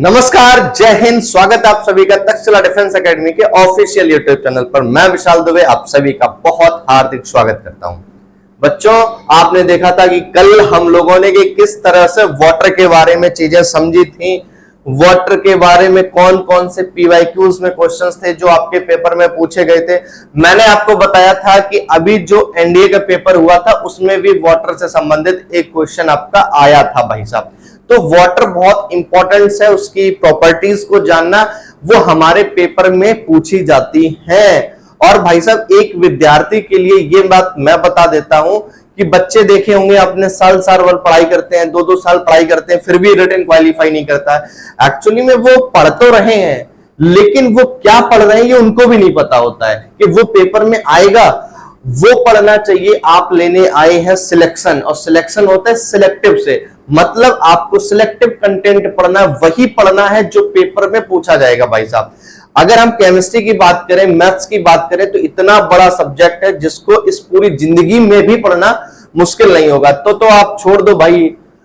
नमस्कार, जय हिंद। स्वागत है आप सभी का तक्षशिला डिफेंस एकेडमी के ऑफिशियल यूट्यूब चैनल पर। मैं विशाल दुबे आप सभी का बहुत हार्दिक स्वागत करता हूं। बच्चों, आपने देखा था कि कल हम लोगों ने कि किस तरह से वाटर के बारे में चीजें समझी थी। वाटर के बारे में कौन कौन से पीवाईक्यूज में क्वेश्चंस थे जो आपके पेपर में पूछे गए थे। मैंने आपको बताया था कि अभी जो एनडीए का पेपर हुआ था उसमें भी वाटर से संबंधित एक क्वेश्चन आपका आया था भाई साहब। तो वाटर बहुत इंपॉर्टेंट है, उसकी प्रॉपर्टीज को जानना वो हमारे पेपर में पूछी जाती है। और भाई साहब, एक विद्यार्थी के लिए ये बात मैं बता देता हूं कि बच्चे देखे होंगे अपने साल साल भर पढ़ाई करते हैं, 2-2 साल पढ़ाई करते हैं, फिर भी रिटन क्वालिफाई नहीं करता है। एक्चुअली में वो पढ़ तो रहे हैं, लेकिन वो क्या पढ़ रहे हैं ये उनको भी नहीं पता होता है कि वो पेपर में आएगा। वो पढ़ना चाहिए। आप लेने आए हैं सिलेक्शन, और सिलेक्शन होता है सिलेक्टिव से, मतलब आपको सिलेक्टिव कंटेंट पढ़ना, वही पढ़ना है जो पेपर में पूछा जाएगा भाई साहब। अगर हम केमिस्ट्री की बात करें, मैथ्स की बात करें, तो इतना बड़ा सब्जेक्ट है जिसको इस पूरी जिंदगी में भी पढ़ना मुश्किल नहीं होगा। तो आप छोड़ दो भाई,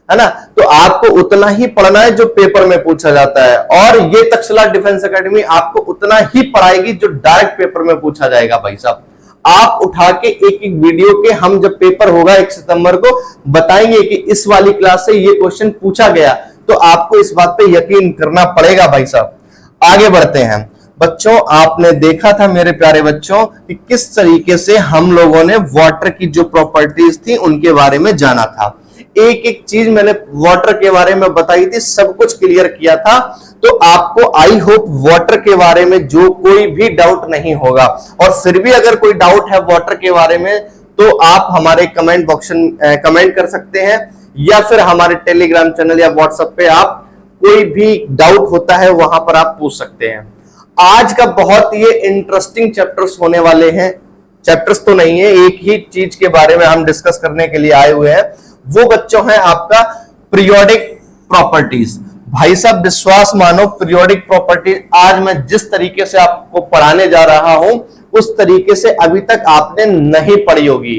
है ना। तो आपको उतना ही पढ़ना है जो पेपर में पूछा जाता है, और ये तक्षशिला डिफेंस एकेडमी आपको उतना ही पढ़ाएगी जो डायरेक्ट पेपर में पूछा जाएगा भाई साहब। आप उठा के एक एक वीडियो के हम जब पेपर होगा 1 सितंबर को बताएंगे कि इस वाली क्लास से ये क्वेश्चन पूछा गया, तो आपको इस बात पे यकीन करना पड़ेगा भाई साहब। आगे बढ़ते हैं बच्चों। आपने देखा था मेरे प्यारे बच्चों कि किस तरीके से हम लोगों ने वाटर की जो प्रॉपर्टीज थी उनके बारे में जाना था। एक एक चीज मैंने वाटर के बारे में बताई थी, सब कुछ क्लियर किया था। तो आपको आई होप वाटर के बारे में जो कोई भी डाउट नहीं होगा, और फिर भी अगर कोई डाउट है वाटर के बारे में तो आप हमारे कमेंट बॉक्स में कमेंट कर सकते हैं, या फिर हमारे टेलीग्राम चैनल या व्हाट्सएप पे आप कोई भी डाउट होता है वहां पर आप पूछ सकते हैं। आज का बहुत ये इंटरेस्टिंग चैप्टर्स होने वाले हैं। चैप्टर्स तो नहीं है, एक ही चीज के बारे में हम डिस्कस करने के लिए आए हुए हैं। वो बच्चों है आपका पीरियोडिक प्रॉपर्टीज। भाई साहब, विश्वास मानो, पीरियोडिक प्रॉपर्टीज आज मैं जिस तरीके से आपको पढ़ाने जा रहा हूं उस तरीके से अभी तक आपने नहीं पढ़ी होगी।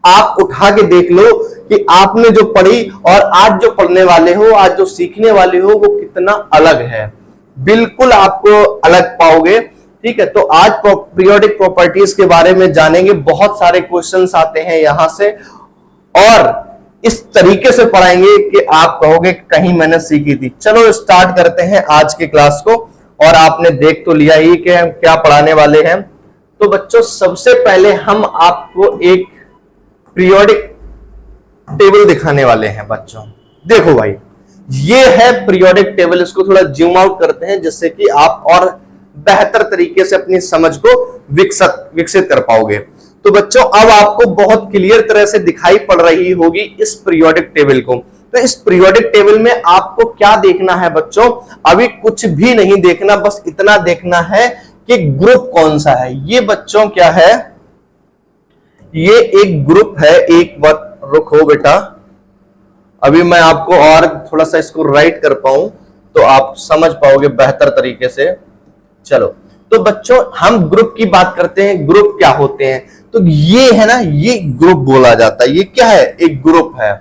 आप उठा के देख लो कि आपने जो पढ़ी और आज जो पढ़ने वाले हो, आज जो सीखने वाले हो, वो कितना अलग है। बिल्कुल आपको अलग पाओगे। ठीक है, तो आज पीरियोडिक प्रॉपर्टीज के बारे में जानेंगे। बहुत सारे क्वेश्चंस आते हैं यहां से, और इस तरीके से पढ़ाएंगे कि आप कहोगे कहीं मैंने सीखी थी। चलो स्टार्ट करते हैं आज की क्लास को। और आपने देख तो लिया ही कि हम क्या पढ़ाने वाले हैं। तो बच्चों, सबसे पहले हम आपको एक पीरियोडिक टेबल दिखाने वाले हैं बच्चों। देखो भाई, ये है पीरियोडिक टेबल। इसको थोड़ा जूम आउट करते हैं जिससे कि आप और बेहतर तरीके से अपनी समझ को विकसित कर पाओगे। तो बच्चों, अब आपको बहुत क्लियर तरह से दिखाई पड़ रही होगी इस पीरियोडिक टेबल को। तो इस पीरियोडिक टेबल में आपको क्या देखना है बच्चों? अभी कुछ भी नहीं देखना, बस इतना देखना है कि ग्रुप कौन सा है। ये बच्चों क्या है? ये एक ग्रुप है। एक बार रुको बेटा, अभी मैं आपको और थोड़ा सा इसको राइट कर पाऊं तो आप समझ पाओगे बेहतर तरीके से। चलो, तो बच्चों हम ग्रुप की बात करते हैं। ग्रुप क्या होते हैं? तो ये है ना, ये ग्रुप बोला जाता है। ये क्या है? एक ग्रुप है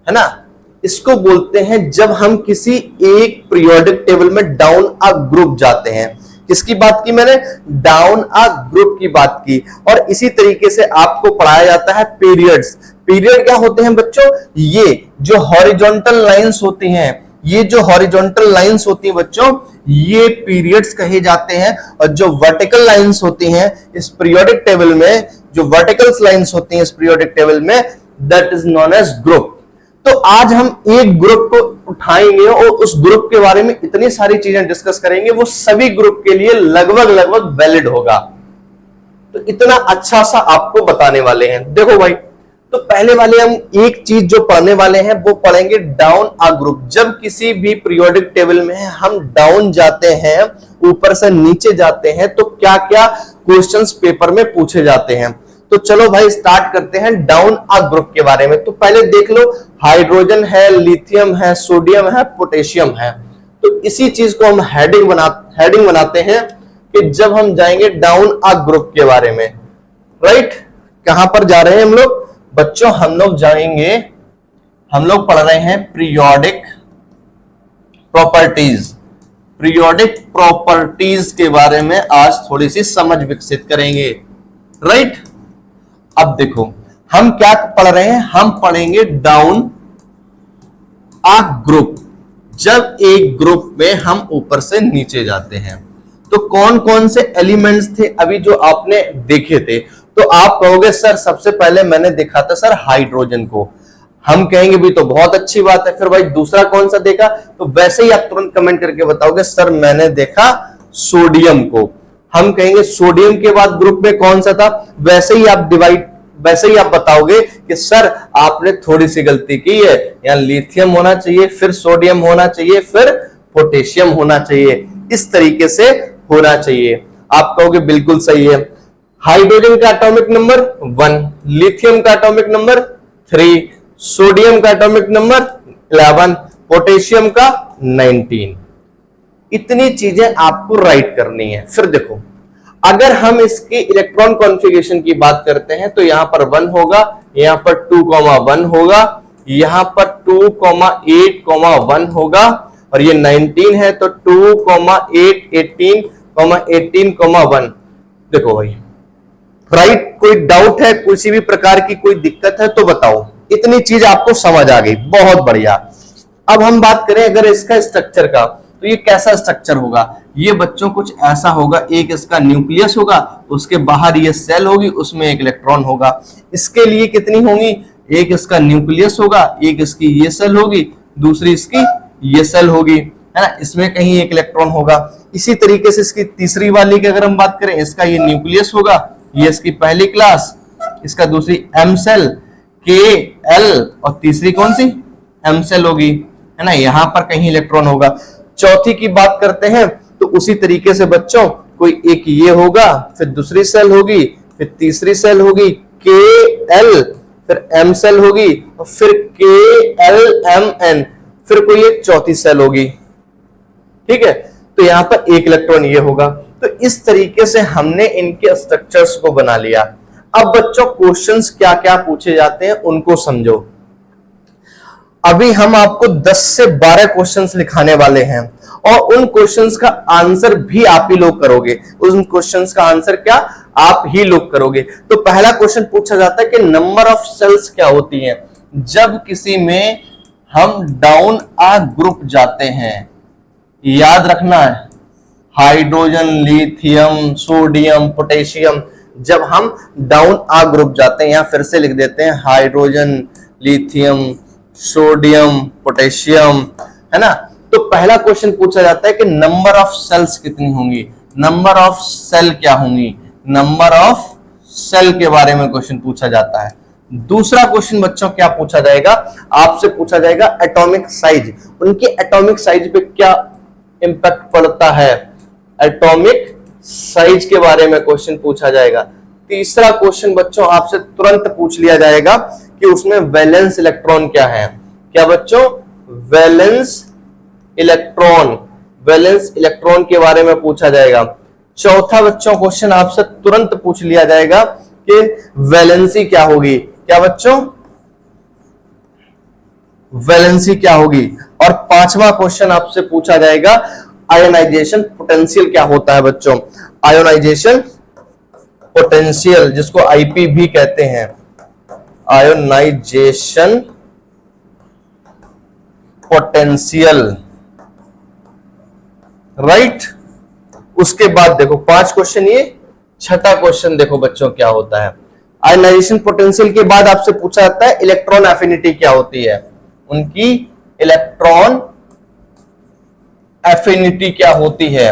ना। इसको बोलते हैं जब हम किसी एक पीरियोडिक टेबल में डाउन अ ग्रुप जाते हैं। किसकी बात की मैंने? डाउन अ ग्रुप की बात की। और इसी तरीके से आपको पढ़ाया जाता है पीरियड्स। पीरियड क्या होते हैं बच्चों? ये जो हॉरिजॉन्टल लाइंस होती हैं, ये जो हॉरिजॉन्टल लाइंस होती हैं बच्चों, ये पीरियड्स कहे जाते हैं। और जो वर्टिकल लाइंस होती हैं इस पीरियोडिक टेबल में, जो वर्टिकल लाइंस होती हैं इस पीरियोडिक टेबल में, that is known age group. तो आज हम एक ग्रुप को उठाएंगे और उस ग्रुप के बारे में इतनी सारी चीजें डिस्कस करेंगे, वो सभी ग्रुप के लिए लगभग लगभग वैलिड होगा। तो इतना अच्छा सा आपको बताने वाले हैं। देखो भाई, तो पहले वाले हम एक चीज जो पढ़ने वाले हैं वो पढ़ेंगे डाउन अ ग्रुप। जब किसी भी पीरियोडिक टेबल में हम डाउन जाते हैं, ऊपर से नीचे जाते हैं, तो क्या क्या क्वेश्चंस पेपर में पूछे जाते हैं। तो चलो भाई स्टार्ट करते हैं डाउन अ ग्रुप के बारे में। तो पहले देख लो, हाइड्रोजन है, लिथियम है, सोडियम है, पोटेशियम है। तो इसी चीज को हम हेडिंग बनाते हैं कि जब हम जाएंगे डाउन अ ग्रुप के बारे में। राइट, कहां पर जा रहे हैं हम लोग बच्चों? हम लोग जाएंगे, हम लोग पढ़ रहे हैं पीरियोडिक प्रॉपर्टीज। पीरियोडिक प्रॉपर्टीज के बारे में आज थोड़ी सी समझ विकसित करेंगे, राइट। अब देखो हम क्या पढ़ रहे हैं, हम पढ़ेंगे डाउन अ ग्रुप। जब एक ग्रुप में हम ऊपर से नीचे जाते हैं तो कौन कौन से एलिमेंट्स थे अभी जो आपने देखे थे, तो आप कहोगे सर सबसे पहले मैंने देखा था सर हाइड्रोजन को। हम कहेंगे भी तो बहुत अच्छी बात है, फिर भाई दूसरा कौन सा देखा, तो वैसे ही आप तुरंत कमेंट करके बताओगे सर मैंने देखा सोडियम को। हम कहेंगे सोडियम के बाद ग्रुप में कौन सा था, वैसे ही आप बताओगे कि सर आपने थोड़ी सी गलती की है, यहां लिथियम होना चाहिए, फिर सोडियम होना चाहिए, फिर पोटेशियम होना चाहिए, इस तरीके से होना चाहिए। आप कहोगे बिल्कुल सही है। हाइड्रोजन का एटॉमिक नंबर 1, लिथियम का एटॉमिक नंबर 3, सोडियम का एटॉमिक नंबर 11, पोटेशियम का 19। इतनी चीजें आपको राइट करनी है। फिर देखो अगर हम इसकी इलेक्ट्रॉन कॉन्फ़िगरेशन की बात करते हैं तो यहां पर 1 होगा, यहां पर 2,1 होगा, यहां पर 2,8,1 होगा, और ये 19 है तो 2,8, 18,1। देखो भाई राइट, कोई डाउट है, किसी भी प्रकार की कोई दिक्कत है तो बताओ। इतनी चीज आपको समझ आ गई, बहुत बढ़िया। अब हम बात करें अगर इसका स्ट्रक्चर का, तो ये कैसा स्ट्रक्चर होगा, ये बच्चों कुछ ऐसा होगा, एक इसका न्यूक्लियस होगा, उसके बाहर ये सेल होगी, उसमें एक इलेक्ट्रॉन होगा। इसके लिए कितनी होंगी, एक इसका न्यूक्लियस होगा, एक इसकी ये सेल होगी, दूसरी इसकी ये सेल होगी, है ना, इसमें कहीं एक इलेक्ट्रॉन होगा। इसी तरीके से इसकी तीसरी वाली की अगर हम बात करें, इसका ये न्यूक्लियस होगा, ये इसकी पहली क्लास, इसका दूसरी एम सेल के एल, और तीसरी कौन सी एम सेल होगी, है ना, यहां पर कहीं इलेक्ट्रॉन होगा। चौथी की बात करते हैं तो उसी तरीके से बच्चों कोई एक ये होगा, फिर दूसरी सेल होगी, फिर तीसरी सेल होगी के एल, फिर एम सेल होगी, और फिर के एल एम एन, फिर कोई एक चौथी सेल होगी। ठीक है, तो यहां पर एक इलेक्ट्रॉन ये होगा। तो इस तरीके से हमने इनके स्ट्रक्चर्स को बना लिया। अब बच्चों क्वेश्चंस क्या क्या पूछे जाते हैं उनको समझो। अभी हम आपको 10 से 12 क्वेश्चंस लिखाने वाले हैं और उन क्वेश्चंस का आंसर भी आप ही लोग करोगे। उन क्वेश्चंस का आंसर क्या आप ही लोग करोगे। तो पहला क्वेश्चन पूछा जाता है कि नंबर ऑफ सेल्स क्या होती हैं जब किसी में हम डाउन अ ग्रुप जाते हैं। याद रखना है, हाइड्रोजन, लिथियम, सोडियम, पोटेशियम, जब हम डाउन अ ग्रुप जाते हैं, यहां फिर से लिख देते हैं हाइड्रोजन, लिथियम, सोडियम, पोटेशियम, है ना। तो पहला क्वेश्चन पूछा जाता है कि नंबर ऑफ सेल्स कितनी होंगी, नंबर ऑफ सेल क्या होंगी, नंबर ऑफ सेल के बारे में क्वेश्चन पूछा जाता है। दूसरा क्वेश्चन बच्चों क्या पूछा जाएगा, आपसे पूछा जाएगा एटॉमिक साइज, उनके एटॉमिक साइज पे क्या इंपैक्ट पड़ता है, एटॉमिक साइज के बारे में क्वेश्चन पूछा जाएगा। तीसरा क्वेश्चन बच्चों आपसे तुरंत पूछ लिया जाएगा कि उसमें वैलेंस इलेक्ट्रॉन क्या है। क्या बच्चों, वैलेंस इलेक्ट्रॉन, वैलेंस इलेक्ट्रॉन के बारे में पूछा जाएगा। चौथा बच्चों क्वेश्चन आपसे तुरंत पूछ लिया जाएगा कि वैलेंसी क्या होगी। क्या बच्चों, वैलेंसी क्या होगी। और पांचवा क्वेश्चन आपसे पूछा जाएगा आयोनाइजेशन पोटेंशियल क्या होता है बच्चों, आयोनाइजेशन पोटेंशियल, जिसको आईपी भी कहते हैं, आयोनाइजेशन पोटेंशियल, राइट। उसके बाद देखो 5 क्वेश्चन ये, छठा क्वेश्चन देखो बच्चों क्या होता है। आयोनाइजेशन पोटेंशियल के बाद आपसे पूछा जाता है इलेक्ट्रॉन एफिनिटी क्या होती है, उनकी इलेक्ट्रॉन एफिनिटी क्या होती है।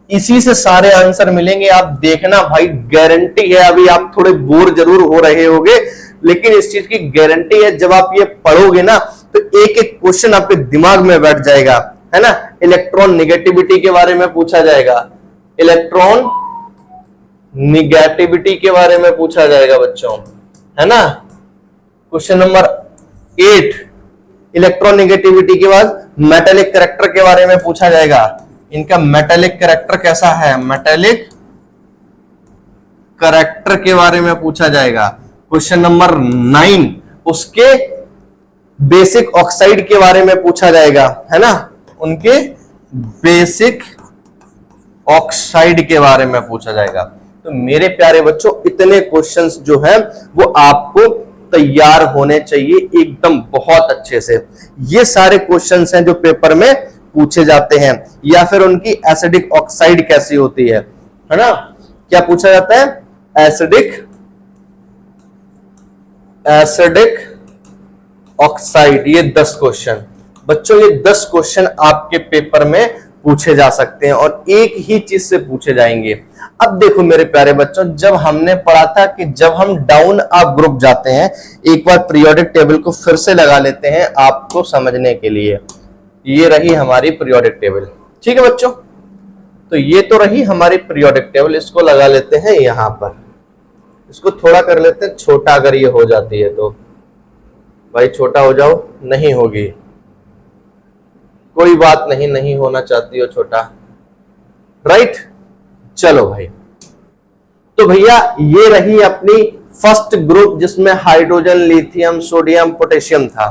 इसी से सारे आंसर मिलेंगे, आप देखना भाई, गारंटी है। अभी आप थोड़े बोर जरूर हो रहे होंगे, लेकिन इस चीज की गारंटी है जब आप ये पढ़ोगे ना तो एक एक क्वेश्चन आपके दिमाग में बैठ जाएगा, है ना। इलेक्ट्रॉन निगेटिविटी के बारे में पूछा जाएगा, इलेक्ट्रॉन निगेटिविटी के बारे में पूछा जाएगा बच्चों, है ना। क्वेश्चन नंबर 8, इलेक्ट्रॉन निगेटिविटी के बाद मेटेलिक कैरेक्टर के बारे में पूछा जाएगा। इनका मेटेलिक कैरेक्टर कैसा है, मेटेलिक कैरेक्टर के बारे में पूछा जाएगा। क्वेश्चन नंबर 9, उसके बेसिक ऑक्साइड के बारे में पूछा जाएगा, है ना, उनके बेसिक ऑक्साइड के बारे में पूछा जाएगा। तो मेरे प्यारे बच्चों इतने क्वेश्चंस जो है वो आपको तैयार होने चाहिए एकदम बहुत अच्छे से। ये सारे क्वेश्चंस हैं जो पेपर में पूछे जाते हैं। या फिर उनकी एसिडिक ऑक्साइड कैसी होती है ना, क्या पूछा जाता है, एसिडिक ऑक्साइड। ये 10 क्वेश्चन बच्चों, ये 10 क्वेश्चन आपके पेपर में पूछे जा सकते हैं और एक ही चीज से पूछे जाएंगे। अब देखो मेरे प्यारे बच्चों, जब हमने पढ़ा था कि जब हम डाउन अप ग्रुप जाते हैं, एक बार पीरियोडिक टेबल को फिर से लगा लेते हैं आपको समझने के लिए। ये रही हमारी पीरियोडिक टेबल, ठीक है बच्चों। तो ये तो रही हमारी पीरियोडिक टेबल, इसको लगा लेते हैं यहां पर। इसको थोड़ा कर लेते हैं छोटा, अगर ये हो जाती है तो भाई छोटा हो जाओ, नहीं होगी कोई बात नहीं, नहीं होना चाहती हो छोटा, राइट। चलो भाई, तो भैया ये रही अपनी फर्स्ट ग्रुप जिसमें हाइड्रोजन, लिथियम, सोडियम, पोटेशियम था।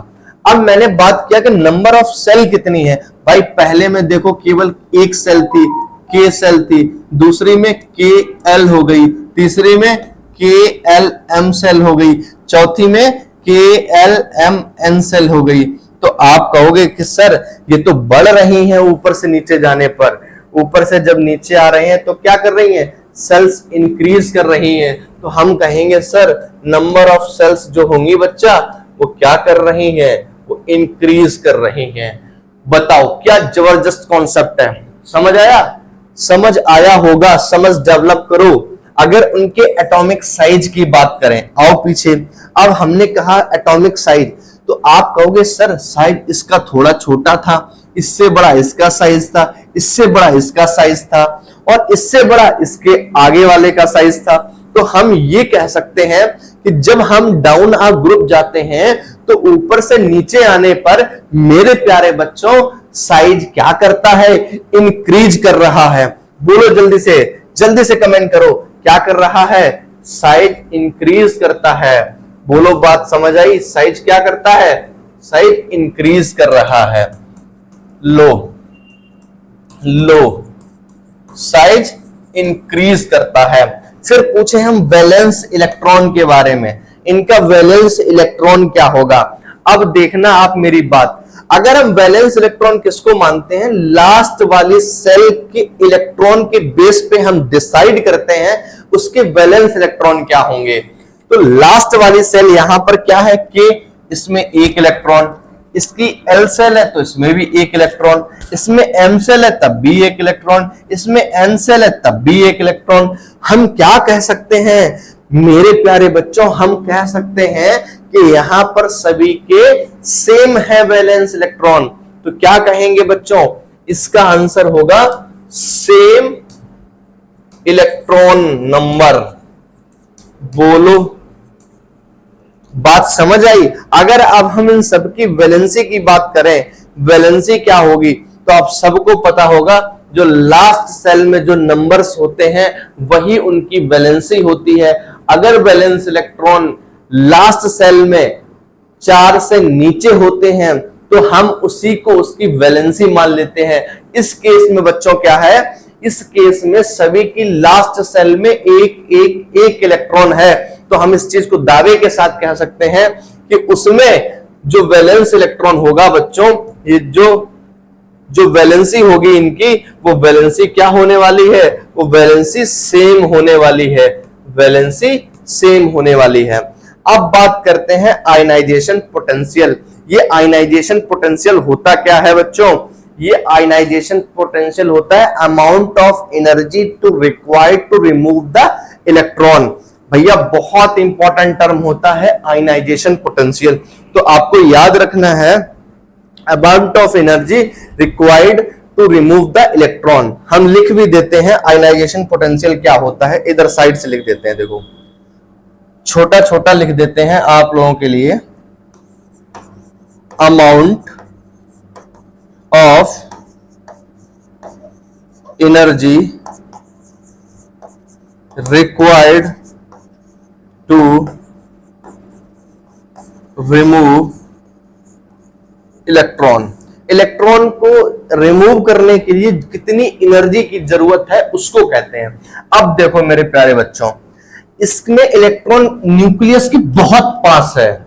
अब मैंने बात किया कि नंबर ऑफ सेल कितनी है। भाई पहले में देखो केवल एक सेल थी, के सेल थी, दूसरी में के एल हो गई, तीसरी में के एल एम सेल हो गई, चौथी में के एल एम एन सेल हो गई। तो आप कहोगे कि सर ये तो बढ़ रही हैं ऊपर से नीचे जाने पर, ऊपर से जब नीचे आ रहे हैं तो क्या कर रही हैं, सेल्स इंक्रीज कर रही हैं। तो हम कहेंगे सर नंबर ऑफ सेल्स जो होंगी बच्चा वो क्या कर रही हैं, वो इंक्रीज कर रही हैं। बताओ क्या जबरदस्त कॉन्सेप्ट है, समझ आया, समझ आया होगा, समझ डेवलप करो। अगर उनके एटॉमिक साइज की बात करें, आओ पीछे। अब हमने कहा एटॉमिक साइज, तो आप कहोगे सर साइज इसका थोड़ा छोटा था, इससे बड़ा इसका साइज था, इससे बड़ा इसका साइज था, और इससे बड़ा इसके आगे वाले का साइज था। तो हम ये कह सकते हैं कि जब हम डाउन अ ग्रुप जाते हैं तो ऊपर से नीचे आने पर मेरे प्यारे बच्चों साइज क्या करता है, इंक्रीज कर रहा है। बोलो जल्दी से कमेंट करो, क्या कर रहा है, साइज इंक्रीज करता है। बोलो बात समझ आई, साइज क्या करता है, साइज इंक्रीज कर रहा है। लो साइज इंक्रीज करता है। फिर पूछे हम वैलेंस इलेक्ट्रॉन के बारे में, इनका वैलेंस इलेक्ट्रॉन क्या होगा। अब देखना आप मेरी बात, अगर हम वैलेंस इलेक्ट्रॉन किसको मानते हैं, लास्ट वाली सेल के इलेक्ट्रॉन के बेस पे हम डिसाइड करते हैं उसके वैलेंस इलेक्ट्रॉन क्या होंगे। तो लास्ट वाली सेल यहां पर क्या है, के, इसमें एक इलेक्ट्रॉन, इसकी एल सेल है तो इसमें भी एक इलेक्ट्रॉन, इसमें एम सेल है तब भी एक इलेक्ट्रॉन, इसमें एन सेल है तब भी एक इलेक्ट्रॉन। हम क्या कह सकते हैं मेरे प्यारे बच्चों, हम कह सकते हैं कि यहां पर सभी के सेम है वैलेंस इलेक्ट्रॉन। तो क्या कहेंगे बच्चों, इसका आंसर होगा सेम इलेक्ट्रॉन नंबर। बोलो बात समझ आई। अगर अब हम इन सबकी वैलेंसी की बात करें, वैलेंसी क्या होगी, तो आप सबको पता होगा जो लास्ट सेल में जो नंबर्स होते हैं वही उनकी वैलेंसी होती है। अगर वैलेंस इलेक्ट्रॉन लास्ट सेल में 4 से नीचे होते हैं तो हम उसी को उसकी वैलेंसी मान लेते हैं। इस केस में बच्चों क्या है, इस केस में सभी की लास्ट सेल में एक इलेक्ट्रॉन है। तो हम इस चीज को दावे के साथ कह सकते हैं कि उसमें जो वैलेंस इलेक्ट्रॉन होगा बच्चों, ये जो वैलेंसी होगी इनकी, वो वैलेंसी क्या होने वाली है, वो वैलेंसी सेम होने वाली है, वैलेंसी सेम होने वाली है। अब बात करते हैं आयनाइजेशन पोटेंशियल। ये आयनाइजेशन पोटेंशियल होता क्या है बच्चों, ये आयनाइजेशन पोटेंशियल होता है amount of energy to required to remove the electron. भैया बहुत इंपॉर्टेंट टर्म होता है आयनाइजेशन पोटेंशियल, तो आपको याद रखना है amount of energy required to remove the electron. हम लिख भी देते हैं आयनाइजेशन पोटेंशियल क्या होता है, इधर साइड से लिख देते हैं, देखो छोटा छोटा लिख देते हैं आप लोगों के लिए, amount of energy required to remove electron. Electron को रिमूव करने के लिए कितनी एनर्जी की जरूरत है उसको कहते हैं। अब देखो मेरे प्यारे बच्चों, इसमें इलेक्ट्रॉन न्यूक्लियस के बहुत पास है,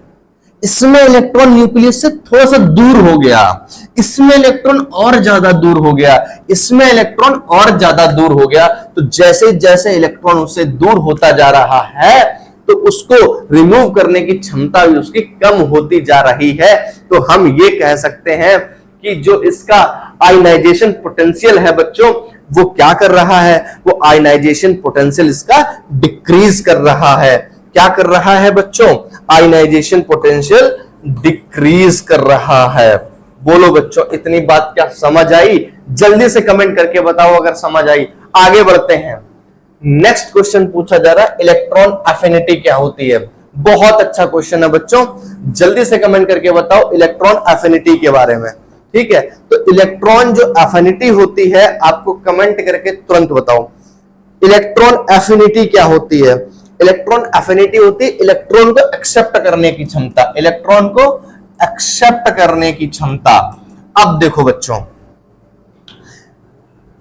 इसमें इलेक्ट्रॉन न्यूक्लियस से थोड़ा सा दूर हो गया, इसमें इलेक्ट्रॉन और ज्यादा दूर हो गया, इसमें इलेक्ट्रॉन और ज्यादा दूर हो गया। तो जैसे जैसे इलेक्ट्रॉन उससे दूर होता जा रहा है तो उसको रिमूव करने की क्षमता भी उसकी कम होती जा रही है। तो हम ये कह सकते हैं कि जो इसका आयनाइजेशन पोटेंशियल है बच्चों, वो क्या कर रहा है, वो आयनाइजेशन पोटेंशियल इसका डिक्रीज कर रहा है। क्या कर रहा है बच्चों? आयनाइजेशन पोटेंशियल डिक्रीज कर रहा है। बोलो बच्चों, इतनी बात क्या समझ आई? जल्दी से कमेंट करके बताओ अगर समझ आई। आगे बढ़ते हैं, नेक्स्ट क्वेश्चन पूछा जा रहा है, इलेक्ट्रॉन एफिनिटी क्या होती है? बहुत अच्छा क्वेश्चन है बच्चों, जल्दी से कमेंट करके बताओ इलेक्ट्रॉन एफिनिटी के बारे में। ठीक है, तो इलेक्ट्रॉन जो एफिनिटी होती है आपको कमेंट करके तुरंत बताओ, इलेक्ट्रॉन एफिनिटी क्या होती है? इलेक्ट्रॉन एफिनिटी होती है इलेक्ट्रॉन को एक्सेप्ट करने की क्षमता, इलेक्ट्रॉन को एक्सेप्ट करने की क्षमता। अब देखो बच्चों,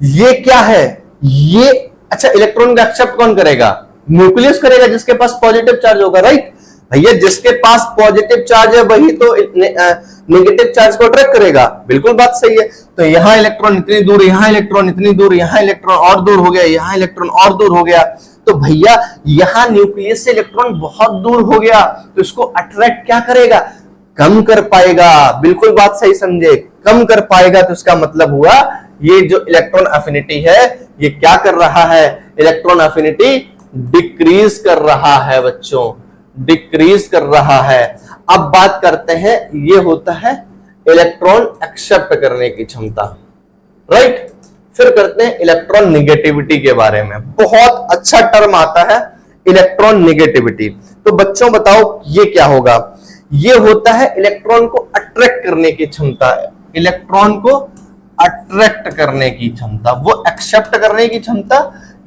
ये क्या है? ये अच्छा, इलेक्ट्रॉन को एक्सेप्ट कौन करेगा? न्यूक्लियस करेगा, जिसके पास पॉजिटिव चार्ज होगा, राइट भैया। जिसके पास पॉजिटिव चार्ज है वही तो नेगेटिव चार्ज को अट्रैक्ट करेगा। बिल्कुल बात सही है। तो यहां इलेक्ट्रॉन इतनी दूर, यहां इलेक्ट्रॉन इतनी दूर, यहां इलेक्ट्रॉन और दूर हो गया, यहां इलेक्ट्रॉन और दूर हो गया। तो भैया यहां न्यूक्लियस से इलेक्ट्रॉन बहुत दूर हो गया, तो इसको अट्रैक्ट क्या करेगा? कम कर पाएगा। बिल्कुल बात सही समझे, कम कर पाएगा। तो इसका मतलब हुआ ये जो इलेक्ट्रॉन एफिनिटी है ये क्या कर रहा है? इलेक्ट्रॉन एफिनिटी डिक्रीज कर रहा है बच्चों, डिक्रीज कर रहा है। अब बात करते हैं, ये होता है इलेक्ट्रॉन एक्सेप्ट करने की क्षमता, राइट। फिर करते हैं इलेक्ट्रॉन निगेटिविटी के बारे में। बहुत अच्छा टर्म आता है इलेक्ट्रॉन निगेटिविटी। तो बच्चों बताओ ये क्या होगा? ये होता है इलेक्ट्रॉन को अट्रैक्ट करने की क्षमता, इलेक्ट्रॉन को अट्रैक्ट करने की क्षमता, वो एक्सेप्ट करने की क्षमता,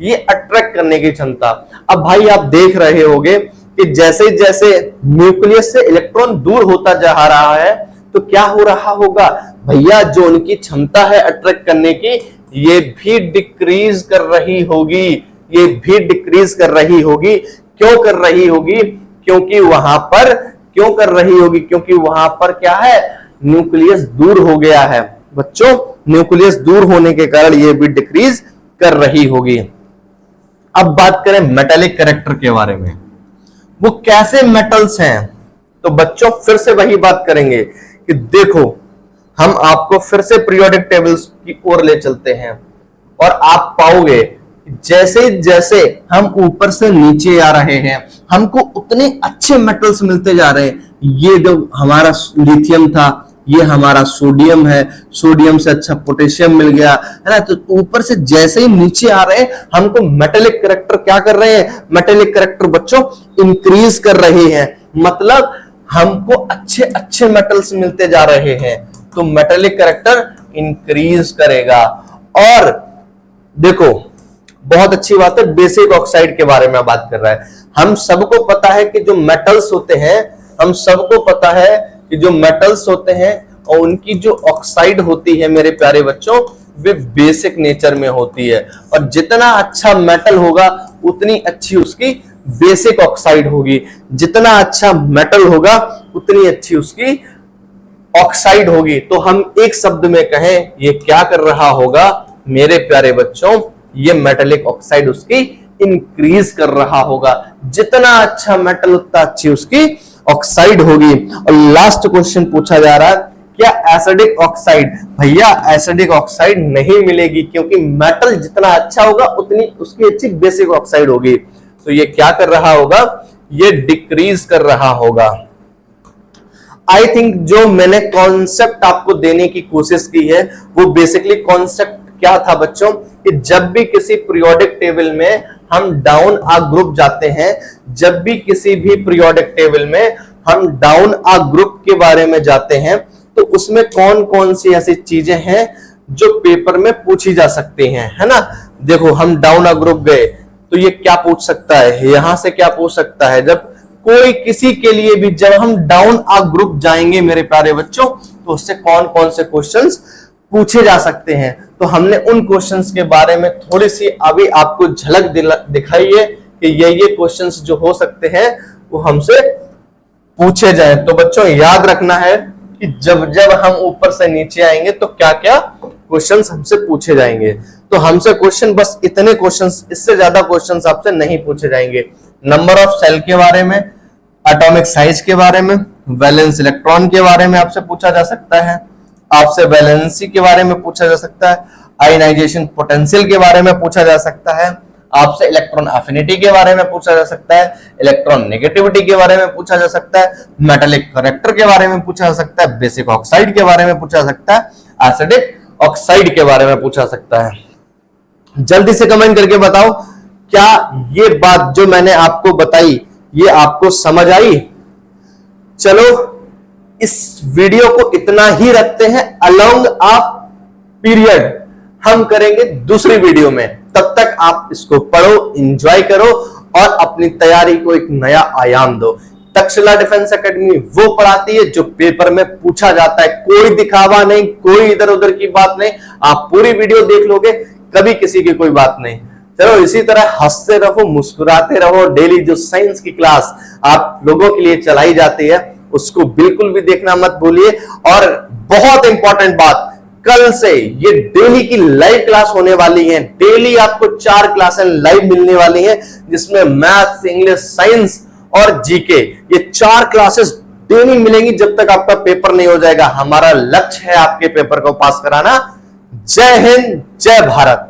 ये अट्रैक्ट करने की क्षमता। अब भाई आप देख रहे होगे कि जैसे जैसे न्यूक्लियस से इलेक्ट्रॉन दूर होता जा रहा है तो क्या हो रहा होगा भैया? जो उनकी क्षमता है अट्रैक्ट करने की, ये भी डिक्रीज कर रही होगी, ये भी डिक्रीज कर रही होगी। क्यों कर रही होगी? क्योंकि वहां पर क्यों कर रही होगी? क्योंकि वहां पर क्या है? न्यूक्लियस दूर हो गया है बच्चों। न्यूक्लियस दूर होने के कारण ये भी डिक्रीज कर रही होगी। अब बात करें मेटालिक कैरेक्टर के बारे में, वो कैसे मेटल्स हैं? तो बच्चों फिर से वही बात करेंगे कि देखो, हम आपको फिर से पीरियोडिक टेबल्स की ओर ले चलते हैं और आप पाओगे जैसे जैसे हम ऊपर से नीचे आ रहे हैं हमको उतने अच्छे मेटल्स मिलते जा रहे हैं। ये जो हमारा लिथियम था, ये हमारा सोडियम है, सोडियम से अच्छा पोटेशियम मिल गया है ना। तो ऊपर से जैसे ही नीचे आ रहे हैं हमको मेटालिक कैरेक्टर क्या कर रहे हैं? मेटालिक कैरेक्टर बच्चों इंक्रीज कर रहे हैं, मतलब हमको अच्छे अच्छे मेटल्स मिलते जा रहे हैं। तो मेटालिक कैरेक्टर इंक्रीज करेगा। और देखो बहुत अच्छी बात है, बेसिक ऑक्साइड के बारे में बात कर रहा है। हम सबको पता है कि जो मेटल्स होते हैं, हम सबको पता है कि जो मेटल्स होते हैं और उनकी जो ऑक्साइड होती है मेरे प्यारे बच्चों, वे बेसिक नेचर में होती है। और जितना अच्छा मेटल होगा उतनी अच्छी उसकी बेसिक ऑक्साइड होगी, जितना अच्छा मेटल होगा उतनी अच्छी उसकी ऑक्साइड होगी। तो हम एक शब्द में कहें ये क्या कर रहा होगा मेरे प्यारे बच्चों? ये मेटालिक ऑक्साइड उसकी इंक्रीज कर रहा होगा। जितना अच्छा मेटल उतना अच्छी उसकी ऑक्साइड होगी। और लास्ट क्वेश्चन पूछा जा रहा है, क्या एसिडिक ऑक्साइड? भैया एसिडिक ऑक्साइड नहीं मिलेगी, क्योंकि मेटल जितना अच्छा होगा उतनी उसकी अच्छी बेसिक ऑक्साइड होगी। तो ये क्या कर रहा होगा? ये डिक्रीज कर रहा होगा। आई थिंक जो मैंने कॉन्सेप्ट आपको देने की कोशिश की है वो बेसिकली कॉन्सेप्ट क्या था बच्चों, कि जब भी किसी पीरियोडिक टेबल में हम डाउन आ ग्रुप जाते हैं, जब भी किसी भी पीरियोडिक टेबल में हम डाउन आ ग्रुप के बारे में जाते हैं, तो उसमें कौन कौन सी ऐसी चीजें हैं जो पेपर में पूछी जा सकती हैं, है ना। देखो हम डाउन आ ग्रुप गए तो ये क्या पूछ सकता है, यहां से क्या पूछ सकता है, जब कोई किसी के लिए भी जब हम डाउन आ ग्रुप जाएंगे मेरे प्यारे बच्चों, आपको उससे कौन कौन से क्वेश्चंस पूछे जा सकते हैं। तो हमने उन क्वेश्चंस के बारे में थोड़ी सी अभी आपको झलक दिखाई है कि ये क्वेश्चंस जो हो सकते हैं वो हमसे पूछे जाए। तो बच्चों याद रखना है कि जब जब हम ऊपर से नीचे आएंगे तो क्या क्या क्वेश्चंस हमसे पूछे जाएंगे। तो हमसे क्वेश्चन बस इतने क्वेश्चंस, इससे ज्यादा क्वेश्चंस आपसे नहीं पूछे जाएंगे। नंबर ऑफ सेल के बारे में, एटॉमिक साइज के बारे में, वैलेंस इलेक्ट्रॉन के बारे में आपसे पूछा जा सकता है, आपसे वैलेंसी के बारे में पूछा जा सकता है, आयनाइजेशन पोटेंशियल के बारे में पूछा जा सकता है, आपसे इलेक्ट्रॉन एफिनिटी के बारे में पूछा जा सकता है, इलेक्ट्रॉन नेगेटिविटी के बारे में पूछा जा सकता है, मेटालिक करेक्टर के बारे में पूछा जा सकता है, बेसिक ऑक्साइड के बारे में पूछा जा सकता है, एसिडिक ऑक्साइड के बारे में पूछा जा सकता है। जल्दी से कमेंट करके बताओ क्या ये बात जो मैंने आपको बताई ये आपको समझ आई। चलो इस वीडियो को इतना ही रखते हैं। अलोंग अ पीरियड हम करेंगे दूसरी वीडियो में। तब तक आप इसको पढ़ो, एंजॉय करो और अपनी तैयारी को एक नया आयाम दो। तक्षशिला डिफेंस एकेडमी वो पढ़ाती है जो पेपर में पूछा जाता है। कोई दिखावा नहीं, कोई इधर उधर की बात नहीं। आप पूरी वीडियो देख लोगे, कभी किसी की कोई बात नहीं। चलो इसी तरह हंसते रहो, मुस्कुराते रहो। डेली जो साइंस की क्लास आप लोगों के लिए चलाई जाती है उसको बिल्कुल भी देखना मत भूलिए। और बहुत इंपॉर्टेंट बात, कल से ये डेली की लाइव क्लास होने वाली है। डेली आपको 4 क्लासें लाइव मिलने वाली हैं जिसमें मैथ्स, इंग्लिश, साइंस और जीके, ये 4 क्लासेस डेली मिलेंगी जब तक आपका पेपर नहीं हो जाएगा। हमारा लक्ष्य है आपके पेपर को पास कराना। जय हिंद, जय भारत।